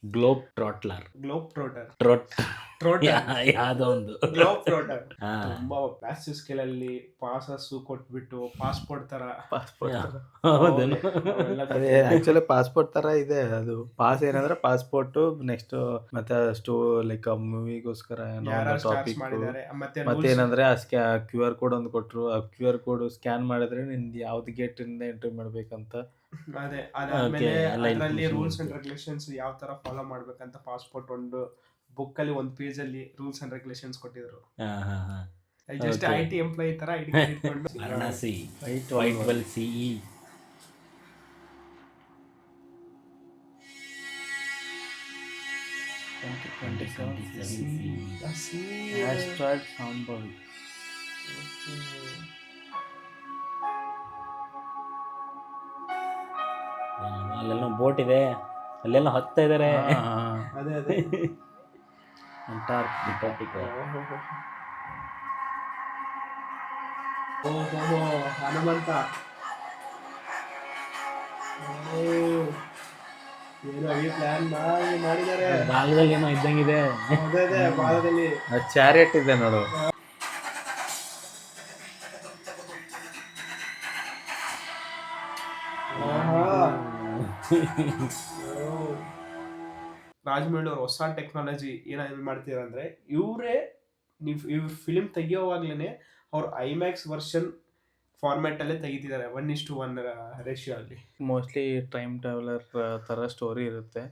Globe ಟ್ರಾಟ್ಲರ್ globe ಟ್ರೋಟರ್ ಟ್ರೊಟ್ ಟ್ರೋಟರ್ ಯಾವುದೋ ಒಂದು globe ಟ್ರೋಟರ್ ಹಾ ತುಂಬಾ ಮ್ಯಾಸಿವ್ ಸ್ಕೇಲ್ ಅಲ್ಲಿ ಪಾಸಸ್ ಕೊಟ್ಬಿಟ್ಟು ಪಾಸ್ಪೋರ್ಟ್ ತರ ಪಾಸ್ಪೋರ್ಟ್ ತರ. ಹೌದೇನು ಅವೆಲ್ಲ ಅದೇ ಆಕ್ಚುಲಿ ಪಾಸ್ಪೋರ್ಟ್ ತರ ಇದೆ ಅದು. ಪಾಸ್ ಏನಂದ್ರೆ ಪಾಸ್ಪೋರ್ಟ್, ನೆಕ್ಸ್ಟ್ ಮತ್ತೆ ಅಷ್ಟು ಲೈಕ್ ಮೂವಿಗೋಸ್ಕರ ಏನೋ ಒಂದು ಯಾರು ಸ್ಟಾರ್ಸ್ ಟಾಪಿಕ್. ಮಾಡಿದ್ದಾರೆ ಮತ್ತೆ ಮತ್ತೆ ರೂಲ್ಸ್. ಏನಂದ್ರೆ ಆ ಕ್ಯೂ ಆರ್ ಕೋಡ್ ಒಂದು ಕೊಟ್ರು. ಆ ಕ್ಯೂ ಆರ್ ಕೋಡ್ ಸ್ಕ್ಯಾನ್ ಮಾಡಿದ್ರೆ ನಿಂದು ಯಾವ್ದು ಗೇಟ್ ಇಂದ ಎಂಟ್ರಿ ಮಾಡ್ಬೇಕಂತ. ಅದೇ ಅದಾದ್ಮೇಲೆ ಎಲ್ಲ ಅದರಲ್ಲಿ information ರೂಲ್ಸ್ ಅಂಡ್ ಇರುತ್ತೆ. ರೆಗ್ಯುಲೇಷನ್ಸ್ ಯಾವ ತರ ಫಾಲೋ ಮಾಡ್ಬೇಕಂತ ಪಾಸ್ಪೋರ್ಟ್ ಒಂದು ಬುಕ್ ಅಲ್ಲಿ ಒಂದು ಪೇಜ್ ಅಲ್ಲಿ ರೂಲ್ಸ್ ಅಂಡ್ ರೆಗ್ಯುಲೇಷನ್ಸ್ ಕೊಟ್ಟಿದ್ರು. ಹಾ ಹಾ ಹಾ ಜಸ್ಟ್ Okay. IT ಎಂಪ್ಲಾಯಿ ತರ ಐಡಿ ಕಾರ್ಡ್ ಇಟ್ಕೊಂಡು ವಾರಣಾಸಿ Right. ವೈಟ್ ಬೆಲ್ ಸಿಇ Asteroid Soundboy. ಅಲ್ಲೆಲ್ಲ ಬೋಟ್ ಇದೆ, ಅಲ್ಲೆಲ್ಲ ಹತ್ತಾ ಇದಾರೆ. ಅದೇ ಅದೇ ಅಂಟಾರ್ಕ್ಟಿಕಾ ಓಹೋ ಹನುಮಂತ. ಓ, ಏನೋ ಈ ಪ್ಲಾನ್ ಮಾಡಿದ್ದಾರೆ. ಭಾಗದಲ್ಲಿ ಏನೋ ಇದ್ದಂಗಿದೆ. ಅದೇ ಅದೇ ಭಾರತದಲ್ಲಿ ಚಾರಿಯಟ್ ಇದೆ ನೋಡು. ರಾಜಮೌಳಿ ಅವ್ರ ಹೊಸ ಟೆಕ್ನಾಲಜಿ ಏನಾದ್ರು ಮಾಡ್ತಿದಾರೆ ಅಂದ್ರೆ ಇವರೇ ಇವ್ರ ಫಿಲಿಂ ತೆಗಿಯೋವಾಗ್ಲೇನೆ ಅವ್ರ ಐಮ್ಯಾಕ್ಸ್ ವರ್ಷನ್ ಫಾರ್ಮ್ಯಾಟ್ ಅಲ್ಲೇ ತೆಗಿತಿದ್ದಾರೆ 1:1 ರೇಷಿಯೋ ಅಲ್ಲಿ. ಮೋಸ್ಟ್ಲಿ ಟೈಮ್ ಟ್ರಾವೆಲರ್ ತರ ಸ್ಟೋರಿ ಇರುತ್ತೆ.